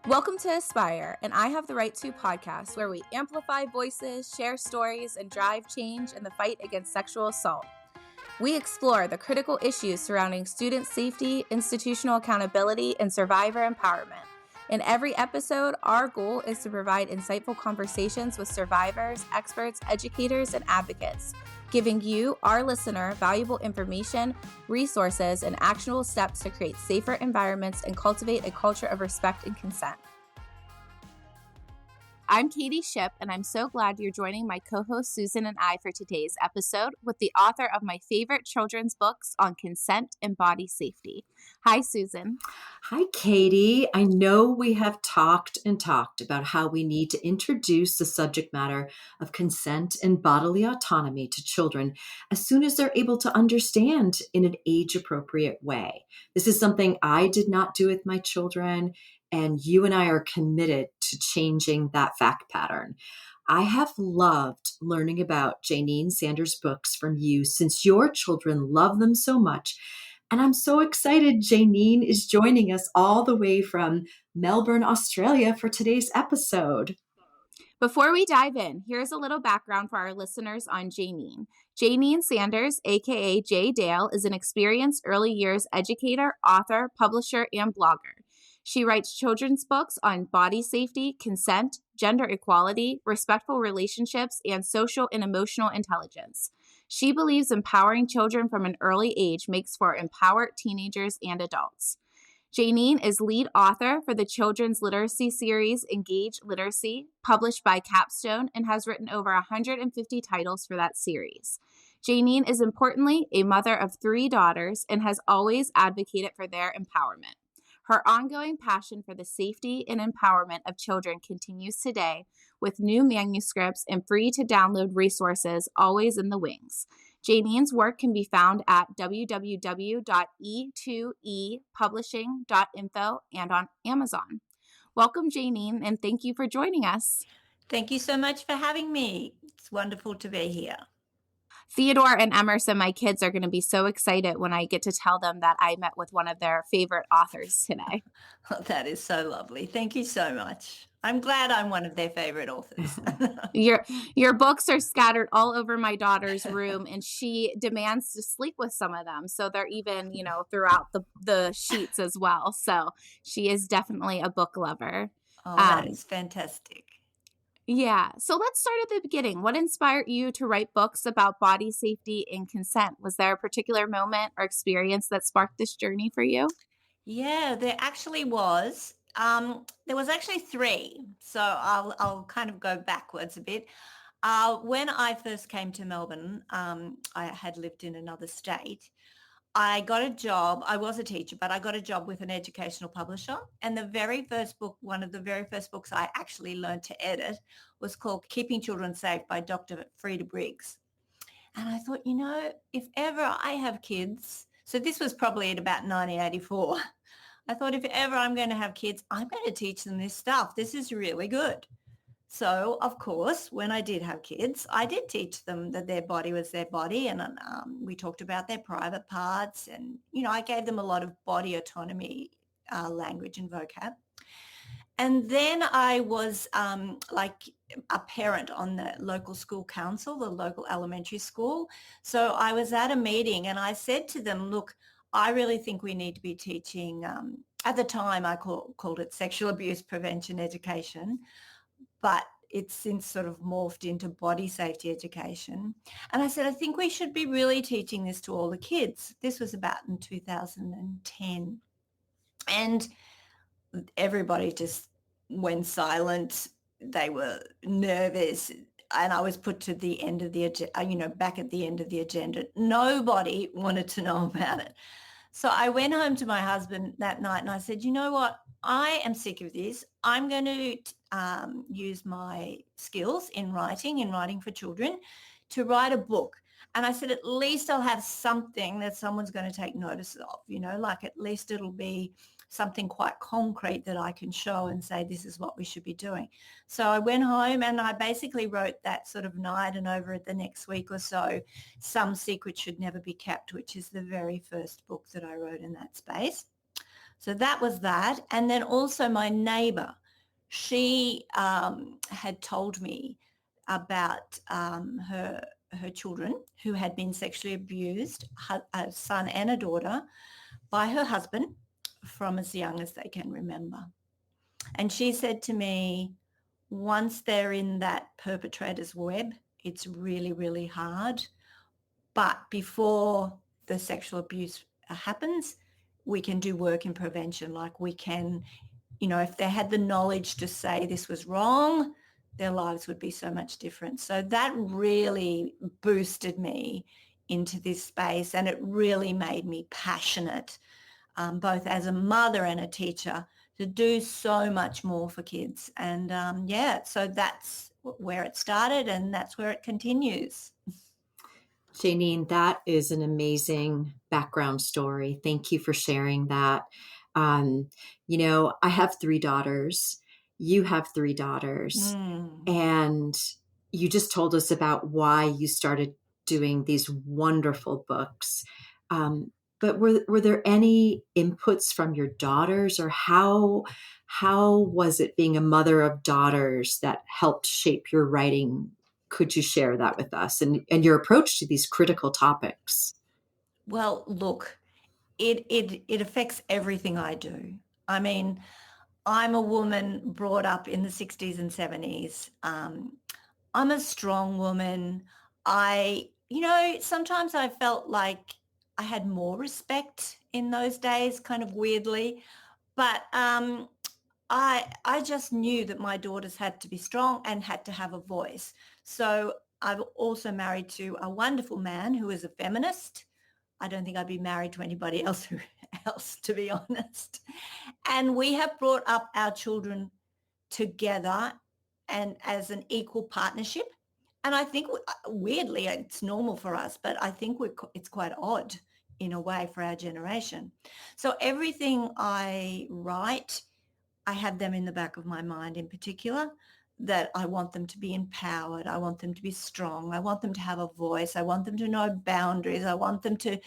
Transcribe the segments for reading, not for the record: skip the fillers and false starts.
Welcome to Aspire, and I Have the Right to podcast, where we amplify voices, share stories, and drive change in the fight against sexual assault. We explore the critical issues surrounding student safety, institutional accountability, and survivor empowerment. In every episode, our goal is to provide insightful conversations with survivors, experts, educators, and advocates, giving you, our listener, valuable information, resources, and actionable steps to create safer environments and cultivate a culture of respect and consent. I'm Katie Shipp, and I'm so glad you're joining my co-host Susan and I for today's episode with the author of my favorite children's books on consent and body safety. Hi, Susan. Hi, Katie. I know we have talked about how we need to introduce the subject matter of consent and bodily autonomy to children as soon as they're able to understand in an age-appropriate way. This is something I did not do with my children, and you and I are committed to changing that fact pattern. I have loved learning about Jayneen Sanders' books from you since your children love them so much. And I'm so excited Jayneen is joining us all the way from Melbourne, Australia for today's episode. Before we dive in, here's a little background for our listeners on Jayneen. Jayneen Sanders, aka Jay Dale, is an experienced early years educator, author, publisher, and blogger. She writes children's books on body safety, consent, gender equality, respectful relationships, and social and emotional intelligence. She believes empowering children from an early age makes for empowered teenagers and adults. Jayneen is lead author for the children's literacy series Engage Literacy, published by Capstone, and has written over 150 titles for that series. Jayneen is importantly a mother of 3 daughters and has always advocated for their empowerment. Her ongoing passion for the safety and empowerment of children continues today with new manuscripts and free-to-download resources always in the wings. Jayneen's work can be found at www.e2epublishing.info and on Amazon. Welcome, Jayneen, and thank you for joining us. Thank you so much for having me. It's wonderful to be here. Theodore and Emerson, my kids, are going to be so excited when I get to tell them that I met with one of their favorite authors today. Oh, that is so lovely. Thank you so much. I'm glad I'm one of their favorite authors. Your books are scattered all over my daughter's room, and she demands to sleep with some of them. So they're even, throughout the sheets as well. So she is definitely a book lover. Oh, that is fantastic. Yeah. So let's start at the beginning. What inspired you to write books about body safety and consent? Was there a particular moment or experience that sparked this journey for you? Yeah, there actually was. There was actually 3. So I'll kind of go backwards a bit. When I first came to Melbourne, I had lived in another state. I got a job. I was a teacher, but I got a job with an educational publisher. And the very first book, one of the very first books I actually learned to edit was called Keeping Children Safe by Dr. Frida Briggs. And I thought, if ever I have kids, so this was probably at about 1984. I thought if ever I'm going to have kids, I'm going to teach them this stuff. This is really good. So, of course, when I did have kids, I did teach them that their body was their body. And we talked about their private parts. And, I gave them a lot of body autonomy language and vocab. And then I was like a parent on the local school council, the local elementary school. So I was at a meeting and I said to them, look, I really think we need to be teaching, at the time I called it sexual abuse prevention education, but it's since sort of morphed into body safety education. And I said, I think we should be really teaching this to all the kids. This was about in 2010. And everybody just went silent. They were nervous. And I was put to the end of the, back at the end of the agenda. Nobody wanted to know about it. So I went home to my husband that night and I said, you know what? I am sick of this. I'm going to use my skills in writing for children to write a book. And I said, at least I'll have something that someone's going to take notice of, like at least it'll be something quite concrete that I can show and say, this is what we should be doing. So I went home and I basically wrote that sort of night, and over the next week or so, Some Secrets Should Never Be Kept, which is the very first book that I wrote in that space. So that was that. And then also my neighbor, she had told me about her children who had been sexually abused, a son and a daughter, by her husband from as young as they can remember. And she said to me, once they're in that perpetrator's web, it's really, really hard. But before the sexual abuse happens, we can do work in prevention. Like we can, if they had the knowledge to say this was wrong, their lives would be so much different. So that really boosted me into this space, and it really made me passionate, both as a mother and a teacher, to do so much more for kids. And so that's where it started, and that's where it continues. Jayneen, that is an amazing background story. Thank you for sharing that. I have three daughters. You have three daughters. Mm. And you just told us about why you started doing these wonderful books. But were there any inputs from your daughters, or how was it being a mother of daughters that helped shape your writing? Could you share that with us and your approach to these critical topics? Well, look, it affects everything I do. I mean, I'm a woman brought up in the 60s and 70s. I'm a strong woman. Sometimes I felt like I had more respect in those days, kind of weirdly. But I just knew that my daughters had to be strong and had to have a voice. So I've also married to a wonderful man who is a feminist. I don't think I'd be married to anybody else, to be honest. And we have brought up our children together and as an equal partnership. And I think weirdly, it's normal for us, but I think it's quite odd in a way for our generation. So everything I write, I have them in the back of my mind in particular, that I want them to be empowered. I want them to be strong. I want them to have a voice. I want them to know boundaries. I want them to,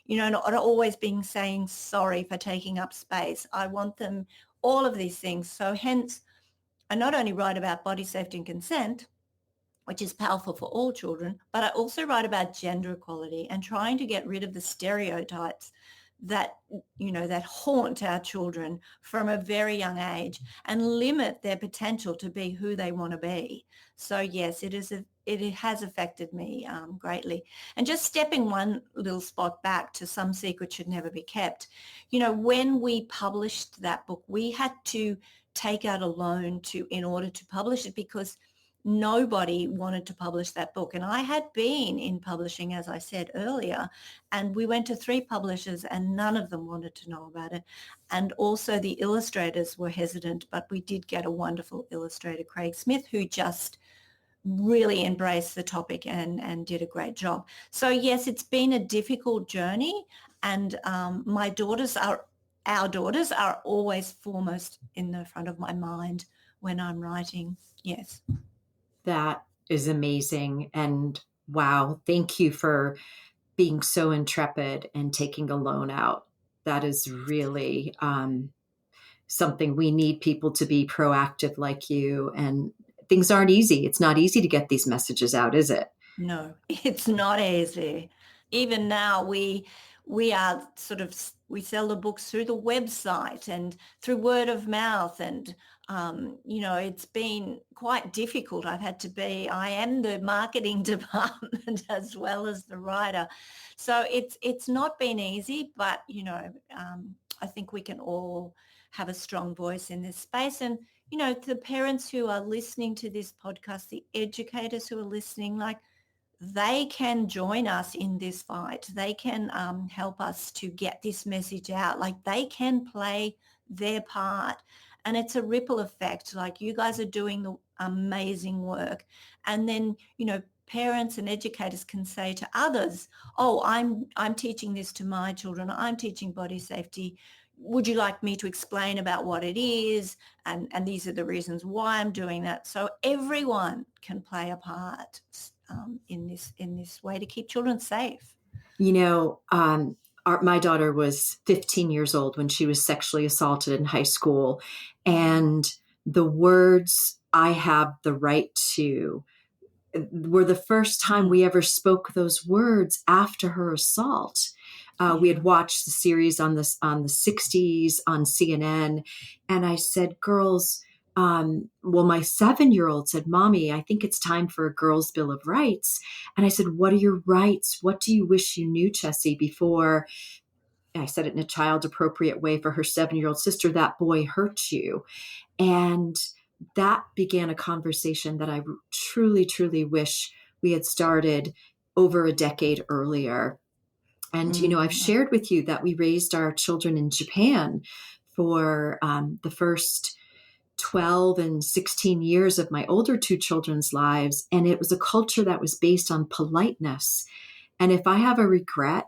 not always being saying sorry for taking up space. I want them all of these things. So hence, I not only write about body safety and consent, which is powerful for all children, but I also write about gender equality and trying to get rid of the stereotypes that that haunt our children from a very young age and limit their potential to be who they want to be. So yes, it has affected me greatly. And just stepping one little spot back to Some Secrets Should Never Be Kept, when we published that book, we had to take out a loan in order to publish it, because nobody wanted to publish that book. And I had been in publishing, as I said earlier, and we went to 3 publishers and none of them wanted to know about it. And also the illustrators were hesitant, but we did get a wonderful illustrator, Craig Smith, who just really embraced the topic and did a great job. So yes, it's been a difficult journey, and our daughters are always foremost in the front of my mind when I'm writing. Yes. That is amazing. And wow, thank you for being so intrepid and taking a loan out. That is really something we need people to be proactive like you. And things aren't easy. It's not easy to get these messages out, is it? No, it's not easy. Even now, we are we sell the books through the website and through word of mouth, and it's been quite difficult. I am the marketing department as well as the writer, so it's not been easy. But I think we can all have a strong voice in this space, and the parents who are listening to this podcast, the educators who are listening, like, they can join us in this fight. They can help us to get this message out. Like, they can play their part. And it's a ripple effect. Like, you guys are doing the amazing work. And then, parents and educators can say to others, oh, I'm teaching this to my children. I'm teaching body safety. Would you like me to explain about what it is? And these are the reasons why I'm doing that. So everyone can play a part in this way to keep children safe. You know, my daughter was 15 years old when she was sexually assaulted in high school. And the words, "I have the right to," were the first time we ever spoke those words after her assault. We had watched the series on the 60s on CNN, and I said, "Girls," well, my 7-year-old said, "Mommy, I think it's time for a girls' bill of rights." And I said, "What are your rights? What do you wish you knew, Chessie, before?" I said it in a child appropriate way for her 7-year-old sister, "That boy hurt you." And that began a conversation that I truly, truly wish we had started over a decade earlier. And, I've shared with you that we raised our children in Japan for the first 12 and 16 years of my older two children's lives. And it was a culture that was based on politeness. And if I have a regret,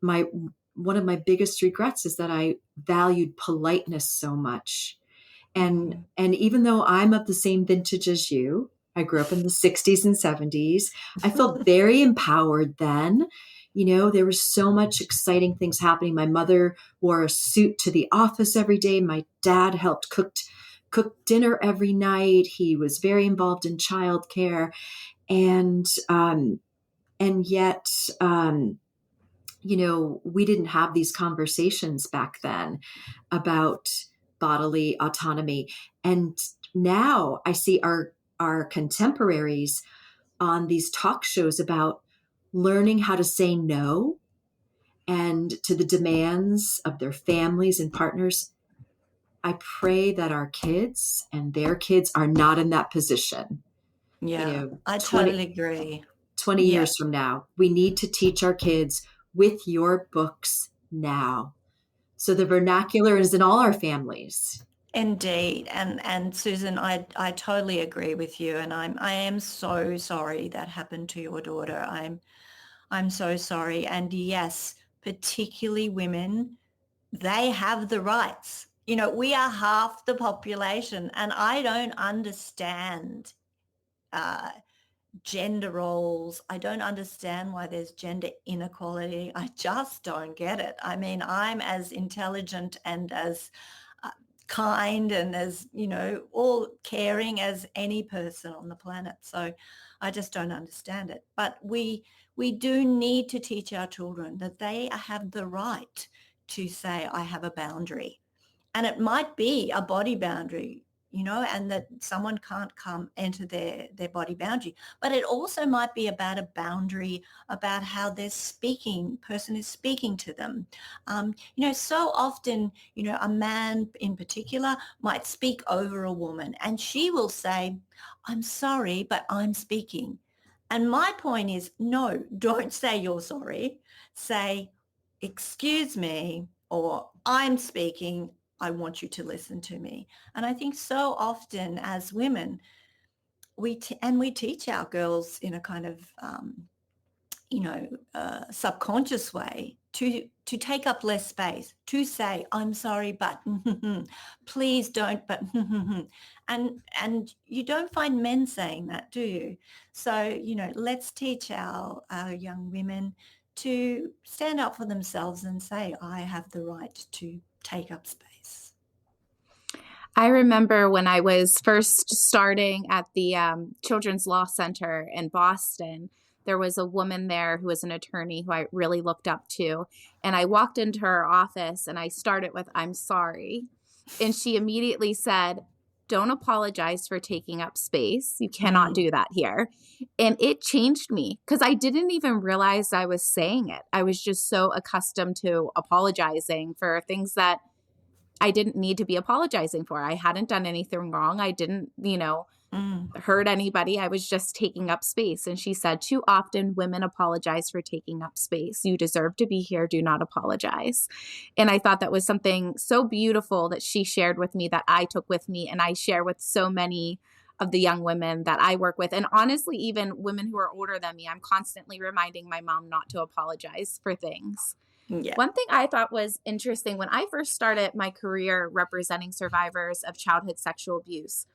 one of my biggest regrets is that I valued politeness so much. And even though I'm of the same vintage as you, I grew up in the 60s and 70s, I felt very empowered then. There was so much exciting things happening. My mother wore a suit to the office every day. My dad helped cook dinner every night. He was very involved in childcare. And yet, we didn't have these conversations back then about bodily autonomy. And now I see our contemporaries on these talk shows about learning how to say no and to the demands of their families and partners. I pray that our kids and their kids are not in that position. Yeah, I 20 totally agree. 20 Yeah, years from now, we need to teach our kids with your books now. So the vernacular is in all our families. indeed. And Susan, I totally agree with you. And I am so sorry that happened to your daughter. I'm so sorry. And yes, particularly women, they have the rights. We are half the population, and I don't understand uh, gender roles. I don't understand why there's gender inequality. I just don't get it. I mean, I'm as intelligent and as kind and as, all caring as any person on the planet. So I just don't understand it. But we do need to teach our children that they have the right to say, I have a boundary. And it might be a body boundary, and that someone can't enter their body boundary. But it also might be about a boundary about how person is speaking to them. So often, a man in particular might speak over a woman and she will say, I'm sorry, but I'm speaking. And my point is, no, don't say you're sorry. Say, excuse me, or I'm speaking. I want you to listen to me. And I think so often as women, we teach our girls in a kind of subconscious way to take up less space, to say, I'm sorry, but please don't, but and you don't find men saying that, do you? So, let's teach our young women to stand up for themselves and say, I have the right to take up space. I remember when I was first starting at the Children's Law Center in Boston, there was a woman there who was an attorney who I really looked up to. And I walked into her office and I started with, I'm sorry. And she immediately said, don't apologize for taking up space. You cannot do that here. And it changed me because I didn't even realize I was saying it. I was just so accustomed to apologizing for things that I didn't need to be apologizing for. I hadn't done anything wrong. I didn't, hurt anybody. I was just taking up space. And she said, too often women apologize for taking up space. You deserve to be here. Do not apologize. And I thought that was something so beautiful that she shared with me that I took with me and I share with so many of the young women that I work with. And honestly, even women who are older than me, I'm constantly reminding my mom not to apologize for things. Yeah. One thing I thought was interesting when I first started my career representing survivors of childhood sexual abuse,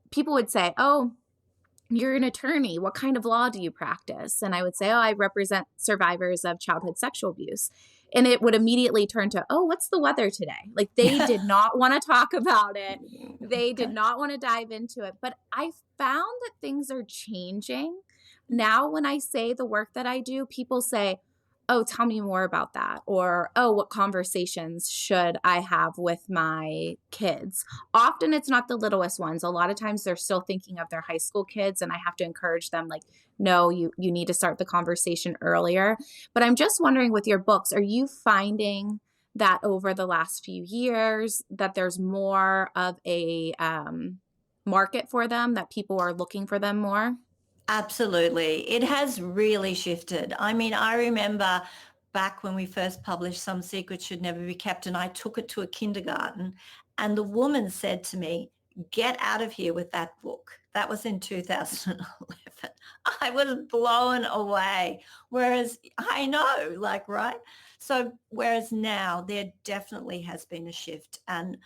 people would say, oh, you're an attorney. What kind of law do you practice? And I would say, oh, I represent survivors of childhood sexual abuse. And it would immediately turn to, oh, what's the weather today? Like they did not want to talk about it. They did Okay. not want to dive into it. But I found that things are changing. Now, when I say the work that I do, people say, oh, tell me more about that. Or, oh, what conversations should I have with my kids? Often it's not the littlest ones. A lot of times they're still thinking of their high school kids, and I have to encourage them, like, no, you need to start the conversation earlier. But I'm just wondering, with your books, are you finding that over the last few years that there's more of a market for them, that people are looking for them more? Absolutely. It has really shifted. I mean, I remember back when we first published Some Secrets Should Never Be Kept, and I took it to a kindergarten, and the woman said to me, get out of here with that book. That was in 2011. I was blown away. Whereas I know, like, right? So whereas now there definitely has been a shift. And,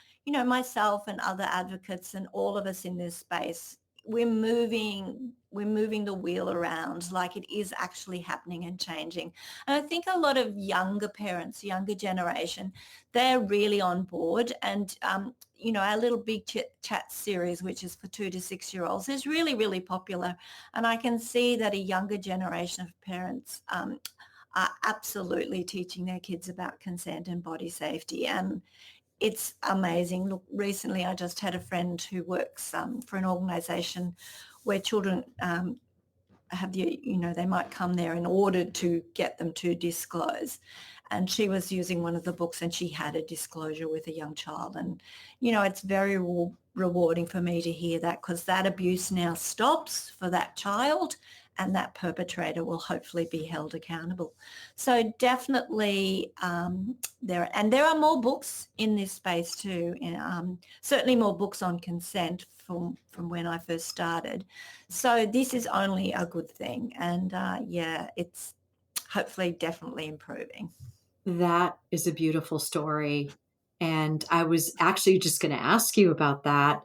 myself and other advocates and all of us in this space, we're moving the wheel around, like it is actually happening and changing. And I think a lot of younger parents, younger generation, they're really on board. And our little big chat series, which is for 2 to 6 year olds, is really, really popular. And I can see that a younger generation of parents are absolutely teaching their kids about consent and body safety. And it's amazing. Look, recently I just had a friend who works for an organisation where children have they might come there in order to get them to disclose. And she was using one of the books and she had a disclosure with a young child. And, it's very rewarding for me to hear that, because that abuse now stops for that child and that perpetrator will hopefully be held accountable. So definitely there are more books in this space too. And, certainly more books on consent from when I first started. So this is only a good thing. And it's hopefully definitely improving. That is a beautiful story. And I was actually just going to ask you about that.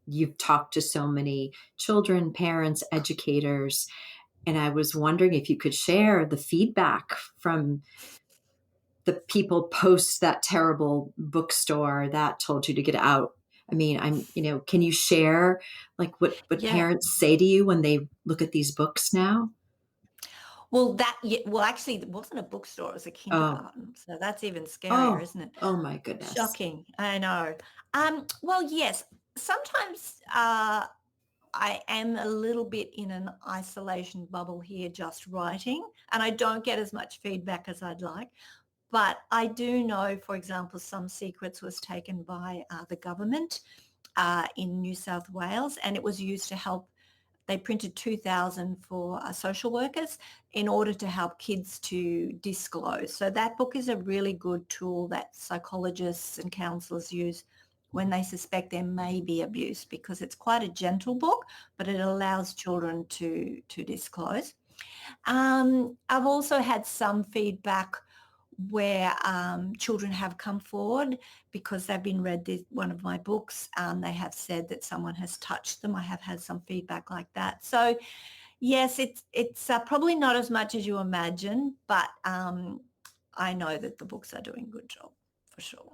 You've talked to so many children, parents, educators, and I was wondering if you could share the feedback from the people post that terrible bookstore that told you to get out. I mean, can you share like what Yeah. parents say to you when they look at these books now? Well, actually, it wasn't a bookstore, it was a Oh, kindergarten. So that's even scarier, oh, isn't it? oh my goodness. Shocking. I know. Well, yes, sometimes I am a little bit in an isolation bubble here just writing, and I don't get as much feedback as I'd like. But I do know, for example, Some Secrets was taken by the government in New South Wales, and it was used to help. They printed 2,000 for social workers in order to help kids to disclose. So that book is a really good tool that psychologists and counsellors use when they suspect there may be abuse, because it's quite a gentle book, but it allows children to disclose. I've also had some feedback where children have come forward because they've been read one of my books. They have said that someone has touched them. I have had some feedback like that. So yes, it's probably not as much as you imagine, but I know that the books are doing a good job for sure.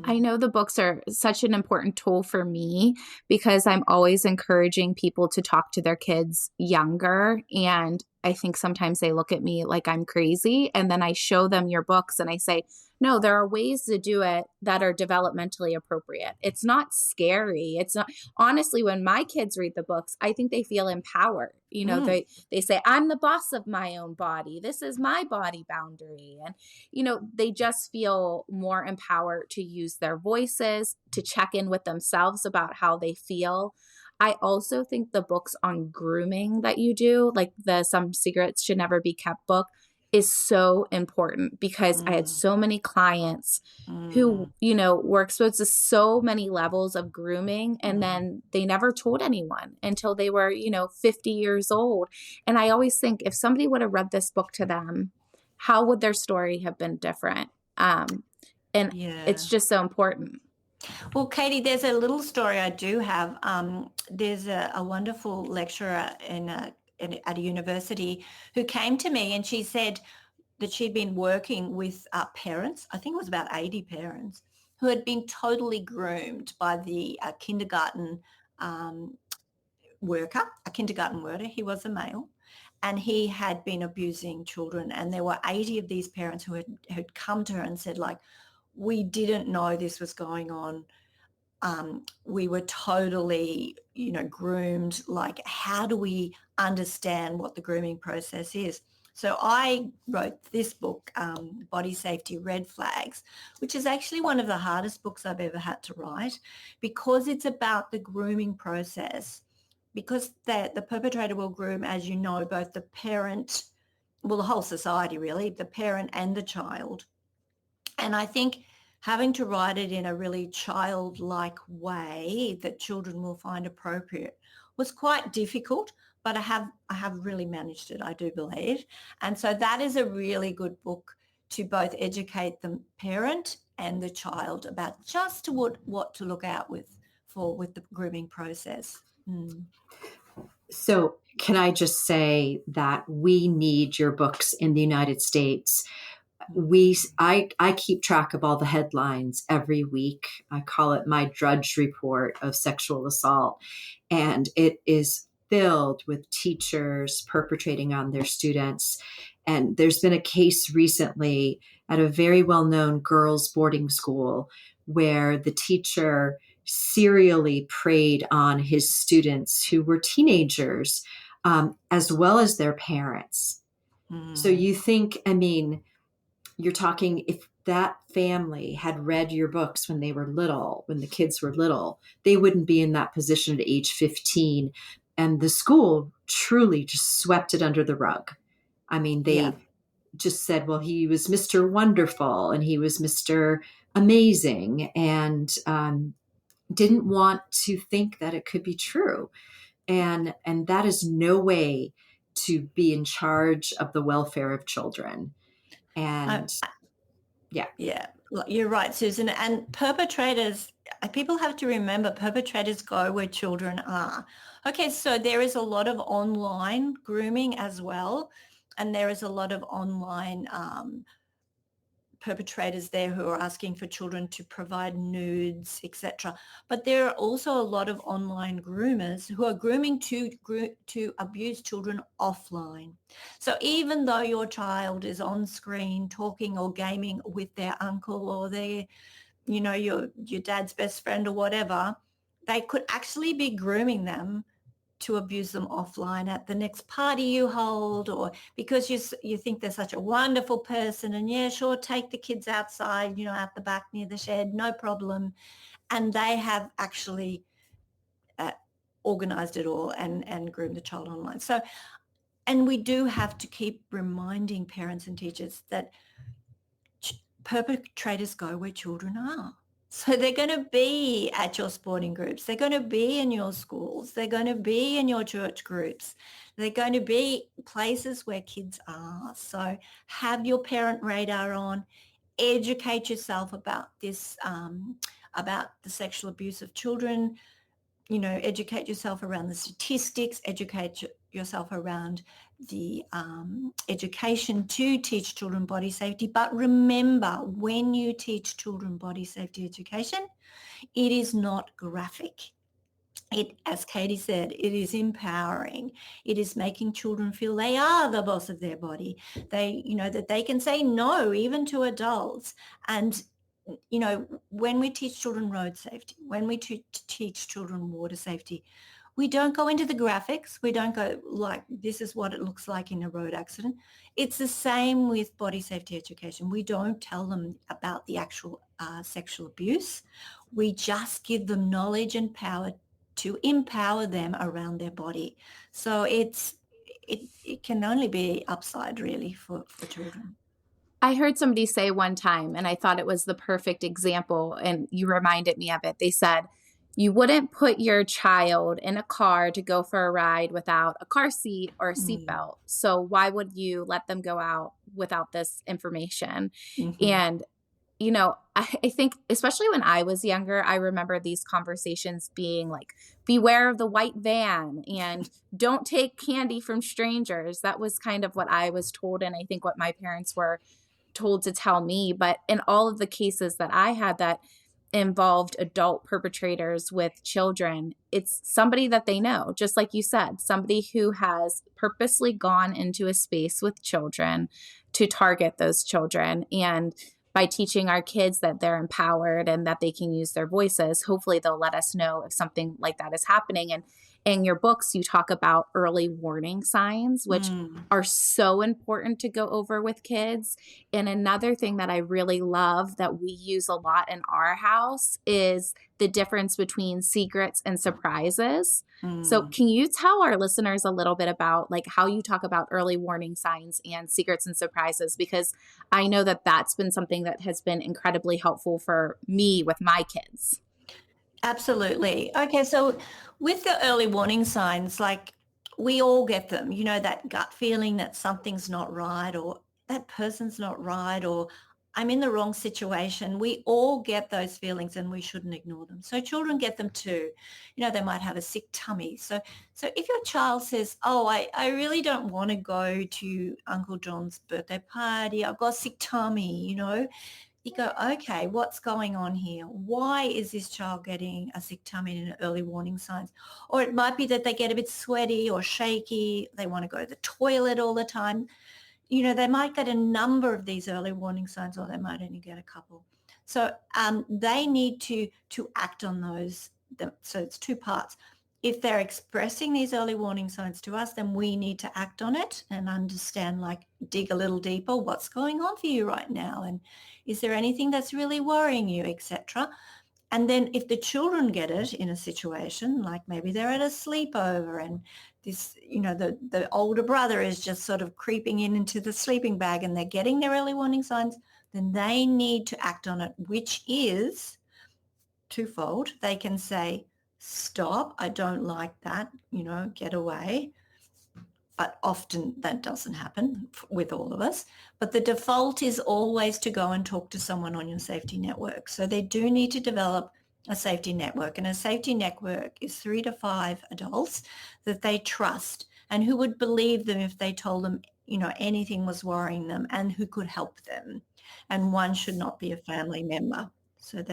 I know the books are such an important tool for me because I'm always encouraging people to talk to their kids younger. And I think sometimes they look at me like I'm crazy. And then I show them your books and I say, no, there are ways to do it that are developmentally appropriate. It's not scary. It's not, honestly, when my kids read the books, I think they feel empowered. Mm, They say, I'm the boss of my own body. This is my body boundary. And they just feel more empowered to use their voices, to check in with themselves about how they feel. I also think the books on grooming that you do, like the Some Secrets Should Never Be Kept book, is so important because I had mm, so many clients who, mm, were exposed to so many levels of grooming and mm. then they never told anyone until they were, 50 years old. And I always think if somebody would have read this book to them, how would their story have been different? And it's Yeah. just so important. Well, Katie, there's a little story I do have. There's a wonderful lecturer at a university who came to me and she said, that she'd been working with parents, I think it was about 80 parents, who had been totally groomed by the kindergarten worker, a kindergarten worker. He was a male, and he had been abusing children. And there were 80 of these parents who had come to her and said, like, we didn't know this was going on. We were totally, groomed. Like, how do we understand what the grooming process is? So I wrote this book, Body Safety Red Flags, which is actually one of the hardest books I've ever had to write, because it's about the grooming process. Because the perpetrator will groom, as you know, both the parent, well, the whole society really, the parent and the child. And I think having to write it in a really childlike way that children will find appropriate was quite difficult, but I have really managed it, I do believe. And so that is a really good book to both educate the parent and the child about just what to look out with the grooming process. Mm. So, can I just say that we need your books in the United States? I keep track of all the headlines every week. I call it my Drudge Report of sexual assault, and it is filled with teachers perpetrating on their students. And there's been a case recently at a very well-known girls' boarding school where the teacher serially preyed on his students who were teenagers, as well as their parents. So Mm. you think, I mean, you're talking, if that family had read your books when they were little, when the kids were little, they wouldn't be in that position at age 15. And the school truly just swept it under the rug. I mean, Yeah. they just said, well, he was Mr. Wonderful and he was Mr. Amazing, and didn't want to think that it could be true. And that is no way to be in charge of the welfare of children. I, And yeah. Yeah, you're right, Susan. And perpetrators, people have to remember perpetrators go where children are. Okay, so there is a lot of online grooming as well. And there is a lot of online perpetrators there who are asking for children to provide nudes, etc. But there are also a lot of online groomers who are grooming to abuse children offline. So even though your child is on screen talking or gaming with their uncle or their, your dad's best friend or whatever, they could actually be grooming them to abuse them offline at the next party you hold, or because you think they're such a wonderful person, and yeah, sure, take the kids outside, out the back near the shed, no problem. And they have actually uh, organized it all and groomed the child online. So, and we do have to keep reminding parents and teachers that perpetrators go where children are. So they're going to be at your sporting groups. They're going to be in your schools. They're going to be in your church groups. They're going to be places where kids are. So have your parent radar on. Educate yourself about this, about the sexual abuse of children. Educate yourself around the statistics, educate yourself around the education to teach children body safety. But remember, when you teach children body safety education, it is not graphic. It, as Katie said, it is empowering. It is making children feel they are the boss of their body. That they can say no even to adults. And when we teach children road safety, when we teach children water safety, we don't go into the graphics. We don't go like, this is what it looks like in a road accident. It's the same with body safety education. We don't tell them about the actual sexual abuse. We just give them knowledge and power to empower them around their body. So it can only be upside really for children. I heard somebody say one time, and I thought it was the perfect example, and you reminded me of it. They said, you wouldn't put your child in a car to go for a ride without a car seat or a Mm. seatbelt. So why would you let them go out without this information? Mm-hmm. And I think especially when I was younger, I remember these conversations being like, beware of the white van and don't take candy from strangers. That was kind of what I was told. And I think what my parents were told to tell me. But in all of the cases that I had that involved adult perpetrators with children, it's somebody that they know, just like you said, somebody who has purposely gone into a space with children to target those children. And by teaching our kids that they're empowered and that they can use their voices, hopefully they'll let us know if something like that is happening. And in your books, you talk about early warning signs, which are so important to go over with kids. And another thing that I really love that we use a lot in our house is the difference between secrets and surprises. So can you tell our listeners a little bit about like how you talk about early warning signs and secrets and surprises? Because I know that that's been something that has been incredibly helpful for me with my kids. Absolutely. Okay, so with the early warning signs, like we all get them, that gut feeling that something's not right or that person's not right or I'm in the wrong situation. We all get those feelings and we shouldn't ignore them. So children get them too. They might have a sick tummy. So if your child says, oh, I really don't want to go to Uncle John's birthday party. I've got a sick tummy, you go, okay, what's going on here? Why is this child getting a sick tummy and early warning signs? Or it might be that they get a bit sweaty or shaky. They want to go to the toilet all the time. They might get a number of these early warning signs or they might only get a couple. So they need to act on those. So it's two parts. If they're expressing these early warning signs to us, then we need to act on it and understand, like dig a little deeper, what's going on for you right now? And is there anything that's really worrying you, etc.? And then if the children get it in a situation, like maybe they're at a sleepover and this, the older brother is just sort of creeping into the sleeping bag and they're getting their early warning signs, then they need to act on it, which is twofold. They can say, stop, I don't like that, get away. But often that doesn't happen with all of us. But the default is always to go and talk to someone on your safety network. So they do need to develop a safety network. And a safety network is 3 to 5 adults that they trust and who would believe them if they told them, anything was worrying them and who could help them. And one should not be a family member. So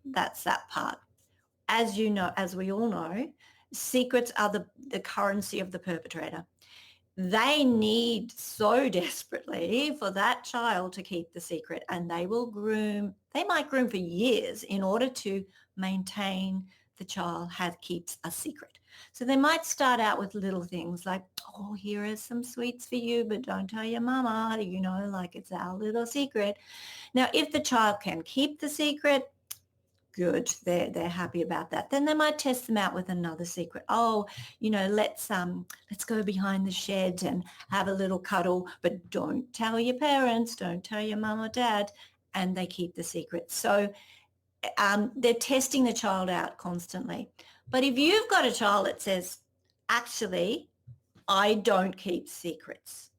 that's that part. As you know, as we all know, secrets are the currency of the perpetrator. They need so desperately for that child to keep the secret, and they might groom for years in order to maintain the child keeps a secret. So they might start out with little things like, oh, here are some sweets for you, but don't tell your mama, like it's our little secret. Now, if the child can keep the secret, good, they're happy about that. Then they might test them out with another secret. Oh, let's go behind the shed and have a little cuddle, but don't tell your parents, don't tell your mum or dad, and they keep the secret. So they're testing the child out constantly. But if you've got a child that says, actually, I don't keep secrets,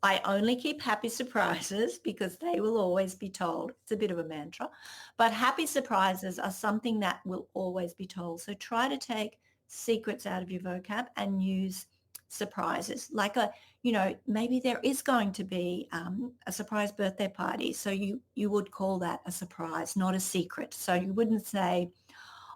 I only keep happy surprises because they will always be told. It's a bit of a mantra, but happy surprises are something that will always be told. So try to take secrets out of your vocab and use surprises. Like maybe there is going to be a surprise birthday party. So you would call that a surprise, not a secret. So you wouldn't say,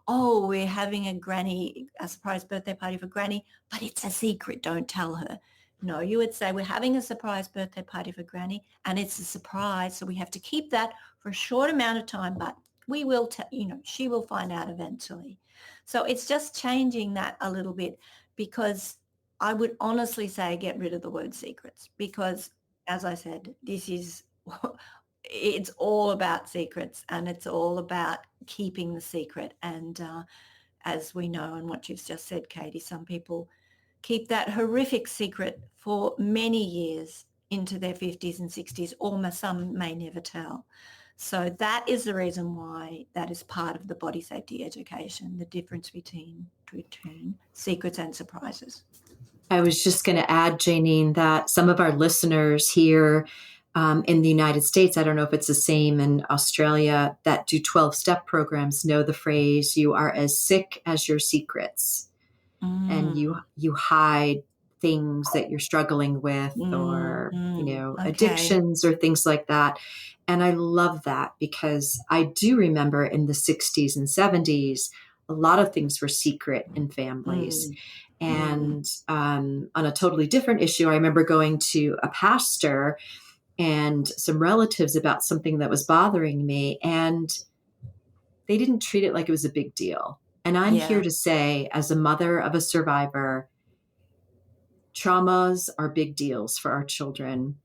oh, we're having a surprise birthday party for Granny, but it's a secret. Don't tell her. No, you would say we're having a surprise birthday party for Granny and it's a surprise. So we have to keep that for a short amount of time, but we will, she will find out eventually. So it's just changing that a little bit because I would honestly say get rid of the word secrets because, as I said, it's all about secrets and it's all about keeping the secret. And as we know and what you've just said, Katie, some people keep that horrific secret for many years into their 50s and 60s, or some may never tell. So that is the reason why that is part of the body safety education, the difference between secrets and surprises. I was just going to add, Jayneen, that some of our listeners here In the United States, I don't know if it's the same in Australia, that do 12-step programs know the phrase, you are as sick as your secrets. And Mm, you hide things that you're struggling with, or okay. addictions or things like that. And I love that, because I do remember in the 60s and 70s a lot of things were secret in families. Mm, mm, And on a totally different issue, I remember going to a pastor and some relatives about something that was bothering me, and they didn't treat it like it was a big deal. And I'm here yeah, to say, as a mother of a survivor, traumas are big deals for our children.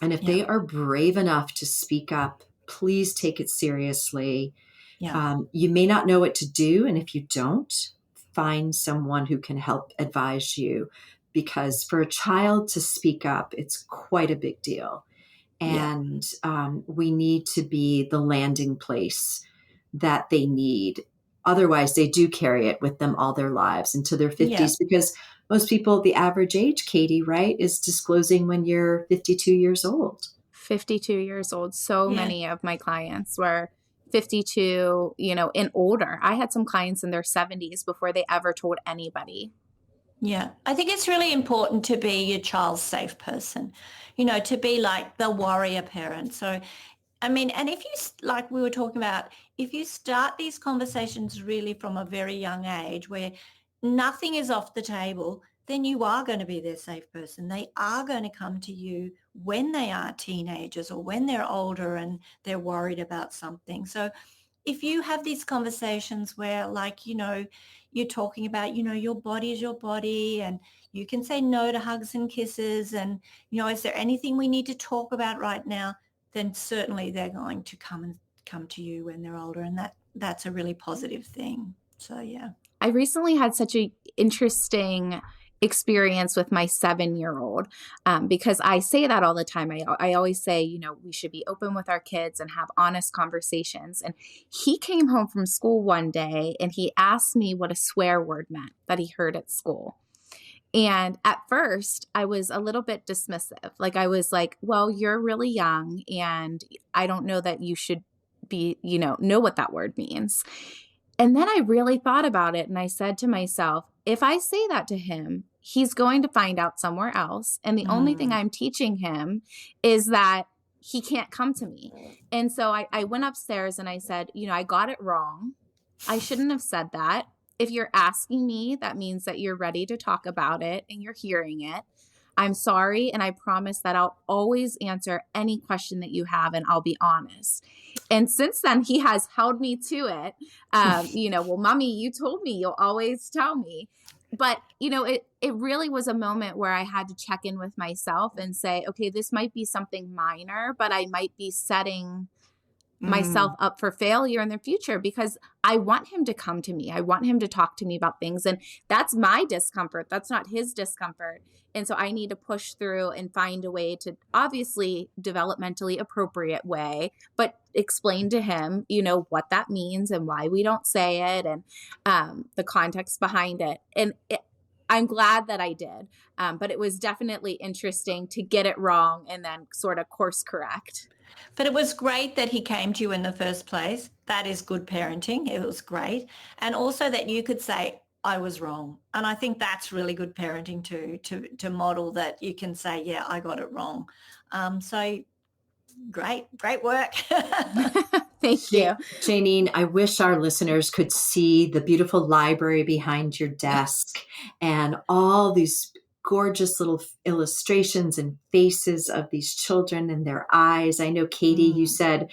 And if yeah, they are brave enough to speak up, please take it seriously. yeah, You may not know what to do. And if you don't, find someone who can help advise you. Because for a child to speak up, it's quite a big deal. yeah, And we need to be the landing place that they need. Otherwise, they do carry it with them all their lives into their yeah. 50s, because most people, the average age, Katie, right, is disclosing when you're 52 years old. 52 years old. So Yeah. many of my clients were 52, and older. I had some clients in their 70s before they ever told anybody. Yeah, I think it's really important to be your child's safe person, to be like the warrior parent. So, I mean, and if you, like we were talking about, if you start these conversations really from a very young age where nothing is off the table, then you are going to be their safe person. They are going to come to you when they are teenagers or when they're older and they're worried about something. So if you have these conversations where like, you're talking about, your body is your body and you can say no to hugs and kisses and, is there anything we need to talk about right now? Then certainly they're going to come to you when they're older. And that's a really positive thing. So yeah. I recently had such a interesting experience with my 7-year-old, because I say that all the time. I always say, we should be open with our kids and have honest conversations. And he came home from school one day and he asked me what a swear word meant that he heard at school. And at first, I was a little bit dismissive. Like, I was like, well, you're really young, and I don't know that you should be, know what that word means. And then I really thought about it and I said to myself, if I say that to him, he's going to find out somewhere else. And the only thing Mm. I'm teaching him is that he can't come to me. And so I went upstairs and I said, I got it wrong. I shouldn't have said that. If you're asking me, that means that you're ready to talk about it and you're hearing it. I'm sorry. And I promise that I'll always answer any question that you have and I'll be honest. And since then, he has held me to it. Well, mommy, you told me you'll always tell me. But, it really was a moment where I had to check in with myself and say, okay, this might be something minor, but I might be setting myself Mm. up for failure in the future because I want him to come to me. I want him to talk to me about things. And that's my discomfort. That's not his discomfort. And so I need to push through and find a way to obviously developmentally appropriate way, but explain to him, what that means and why we don't say it and the context behind it. And I'm glad that I did. But it was definitely interesting to get it wrong and then sort of course correct. But it was great that he came to you in the first place. That is good parenting. It was great. And also that you could say, I was wrong. And I think that's really good parenting too, to model that you can say, yeah, I got it wrong. So great work. Thank you. Jayneen, I wish our listeners could see the beautiful library behind your desk and all these gorgeous little illustrations and faces of these children and their eyes. I know, Katie, you Mm, said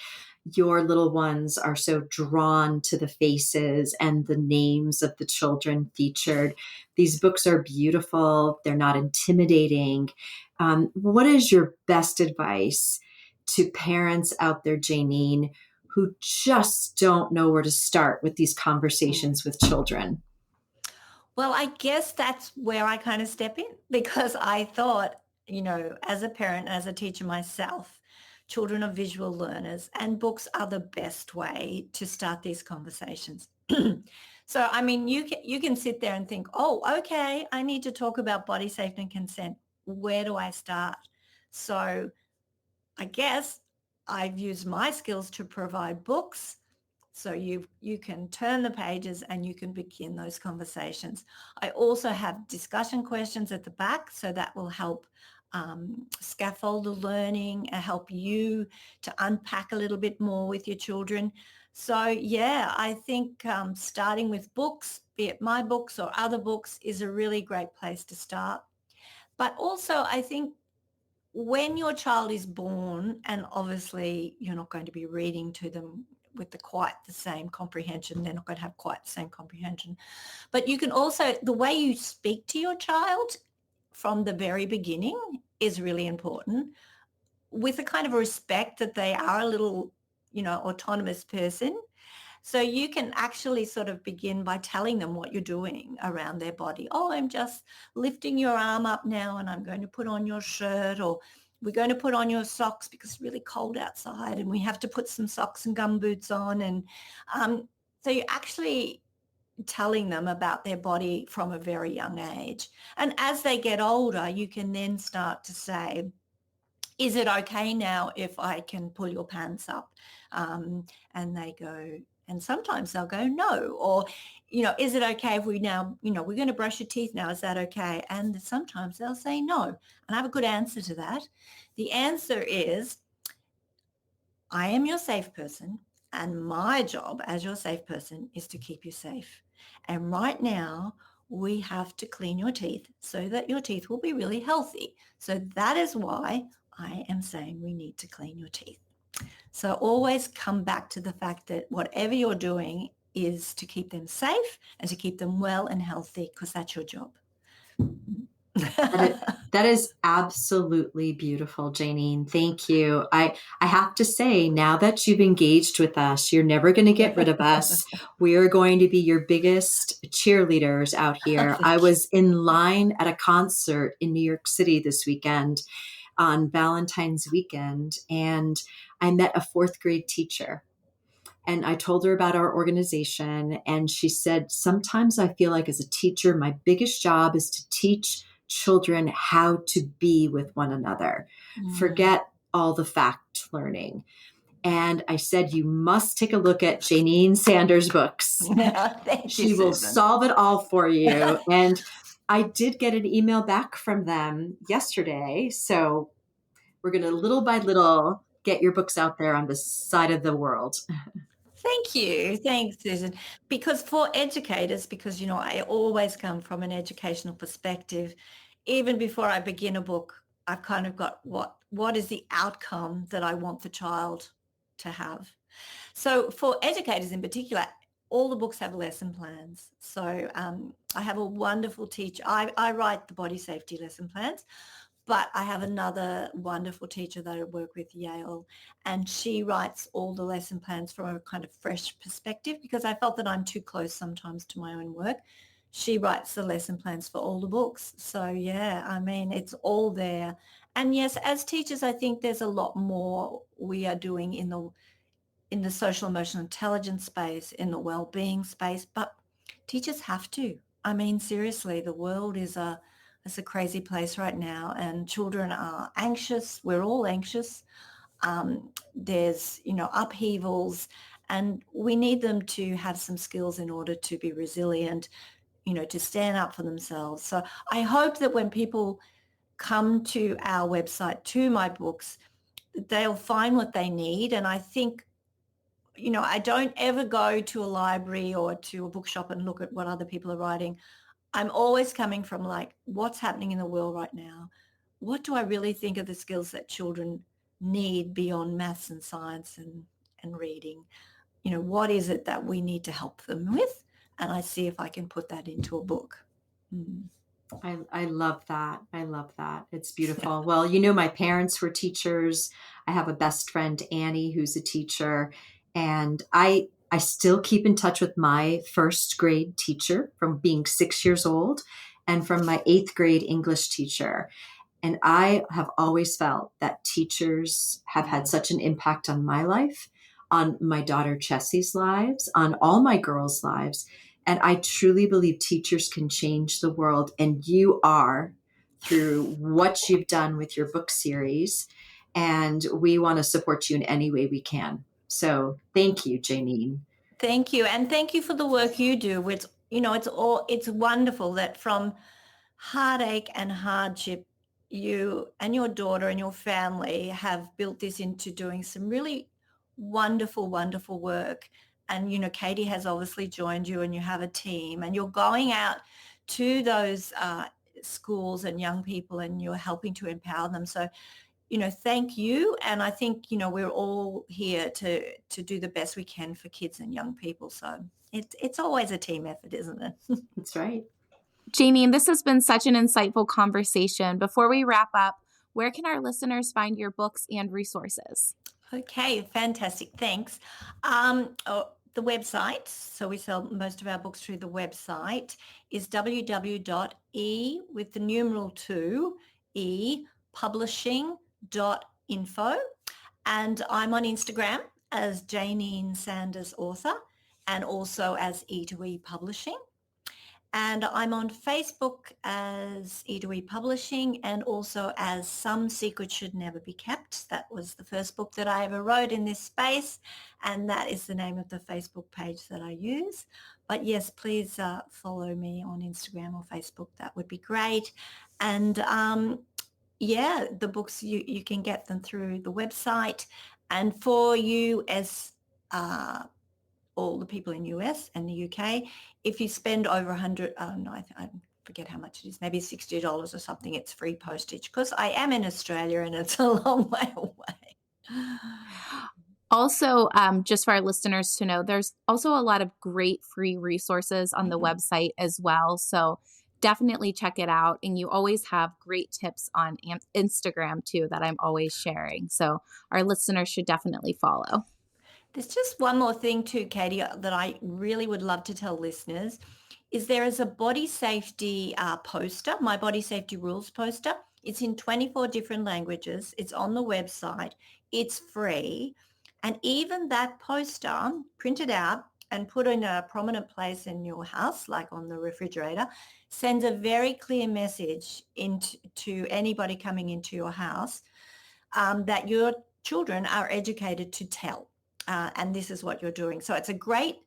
your little ones are so drawn to the faces and the names of the children featured. These books are beautiful, they're not intimidating. What is your best advice to parents out there, Jayneen, who just don't know where to start with these mm. conversations with children? Well, I guess that's where I kind of step in because I thought, as a parent, as a teacher myself, children are visual learners and books are the best way to start these conversations. So, I mean, you can sit there and think, oh, okay, I need to talk about body safety and consent. Where do I start? So I guess I've used my skills to provide books. So you can turn the pages and you can begin those conversations. I also have discussion questions at the back, so that will help scaffold the learning and help you to unpack a little bit more with your children. So yeah, I think starting with books, be it my books or other books, is a really great place to start. But also I think when your child is born, and obviously you're not going to be reading to them with quite the same comprehension, they're not going to have quite the same comprehension, but you can also, the way you speak to your child from the very beginning is really important, with a kind of respect that they are a little, autonomous person. So you can actually sort of begin by telling them what you're doing around their body. Oh, I'm just lifting your arm up now and I'm going to put on your shirt, or we're going to put on your socks because it's really cold outside and we have to put some socks and gum boots on. And so you're actually telling them about their body from a very young age. And as they get older, you can then start to say, is it okay now if I can pull your pants up? And they go, and sometimes they'll go, no. Or, is it okay if we now, we're going to brush your teeth now. Is that okay? And sometimes they'll say no. And I have a good answer to that. The answer is, I am your safe person, and my job as your safe person is to keep you safe. And right now, we have to clean your teeth so that your teeth will be really healthy. So that is why I am saying we need to clean your teeth. So always come back to the fact that whatever you're doing is to keep them safe and to keep them well and healthy, because that's your job. That is absolutely beautiful, Jayneen. Thank you. I have to say, now that you've engaged with us, you're never going to get rid of us. We are going to be your biggest cheerleaders out here. I was in line at a concert in New York City this weekend on Valentine's weekend, and I met a fourth grade teacher. And I told her about our organization, and she said, sometimes I feel like as a teacher, my biggest job is to teach children how to be with one another. Forget all the fact learning. And I said, you must take a look at Jayneen Sanders' books. Thank you, She will Susan. solve it all for you. And I did get an email back from them yesterday. So we're going to little by little get your books out there on this side of the world. Thank you. Thanks, Susan. Because for educators, because, I always come from an educational perspective, even before I begin a book, I've kind of got what is the outcome that I want the child to have. So for educators in particular, all the books have lesson plans. So I have a wonderful teacher. I write the body safety lesson plans. But I have another wonderful teacher that I work with, Yale, and she writes all the lesson plans from a kind of fresh perspective, because I felt that I'm too close sometimes to my own work. She writes the lesson plans for all the books. So yeah, I mean, it's all there. And yes, as teachers, I think there's a lot more we are doing in the social emotional intelligence space, in the well-being space, but teachers have to. I mean, seriously, the world is it's a crazy place right now, and children are anxious. We're all anxious. There's, upheavals, and we need them to have some skills in order to be resilient, to stand up for themselves. So I hope that when people come to our website, to my books, they'll find what they need. And I think, I don't ever go to a library or to a bookshop and look at what other people are writing. I'm always coming from like, what's happening in the world right now? What do I really think are the skills that children need beyond maths and science and reading? What is it that we need to help them with? And I see if I can put that into a book. I love that. I love that. It's beautiful. Well, my parents were teachers. I have a best friend, Annie, who's a teacher. And I still keep in touch with my first grade teacher from being 6 years old, and from my eighth grade English teacher. And I have always felt that teachers have had such an impact on my life, on my daughter Chessie's lives, on all my girls' lives. And I truly believe teachers can change the world. And you are, through what you've done with your book series. and we want to support you in any way we can. So thank you, Jayneen. Thank you. And thank you for the work you do. It's wonderful that from heartache and hardship, you and your daughter and your family have built this into doing some really wonderful, wonderful work. And, Katie has obviously joined you and you have a team and you're going out to those schools and young people and you're helping to empower them. So, thank you. And I think, we're all here to do the best we can for kids and young people. So it's always a team effort, isn't it? That's right. Jayneen, this has been such an insightful conversation. Before we wrap up, where can our listeners find your books and resources? Okay, fantastic. Thanks. The website, so we sell most of our books through the website, is www.e with the numeral 2 publishing.info. And I'm on Instagram as Jayneen Sanders author and also as E2E Publishing. And I'm on Facebook as E2E Publishing and also as Some Secrets Should Never Be Kept. That was the first book that I ever wrote in this space. And that is the name of the Facebook page that I use. But yes, please follow me on Instagram or Facebook. That would be great. And the books, you can get them through the website. And for you as all the people in US and the UK, if you spend over I forget how much it is, maybe $60 or something, it's free postage because I am in Australia and it's a long way away. Also, just for our listeners to know, there's also a lot of great free resources on the website as well. So definitely check it out. And you always have great tips on Instagram too that I'm always sharing. So our listeners should definitely follow. There's just one more thing too, Katie, that I really would love to tell listeners is there is a body safety poster, my body safety rules poster. It's in 24 different languages. It's on the website. It's free. And even that poster printed out and put in a prominent place in your house, like on the refrigerator, sends a very clear message to anybody coming into your house that your children are educated to tell. And this is what you're doing. So it's a great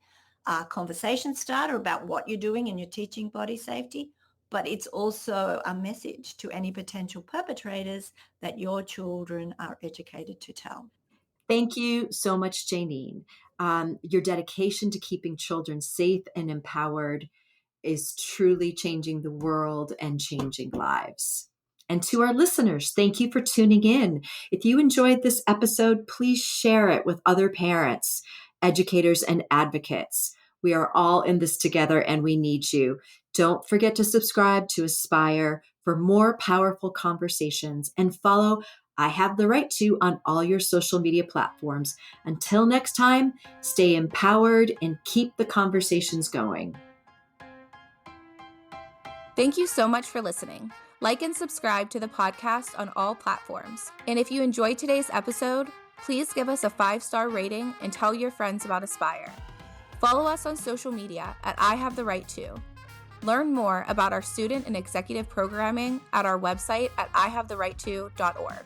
conversation starter about what you're doing and you're teaching body safety, but it's also a message to any potential perpetrators that your children are educated to tell. Thank you so much, Jayneen. Your dedication to keeping children safe and empowered is truly changing the world and changing lives. And to our listeners, thank you for tuning in. If you enjoyed this episode, please share it with other parents, educators, and advocates. We are all in this together and we need you. Don't forget to subscribe to Aspire for more powerful conversations and follow I Have the Right To on all your social media platforms. Until next time, stay empowered and keep the conversations going. Thank you so much for listening. Like and subscribe to the podcast on all platforms. And if you enjoyed today's episode, please give us a 5-star rating and tell your friends about Aspire. Follow us on social media at I Have the Right To. Learn more about our student and executive programming at our website at ihavetherightto.org.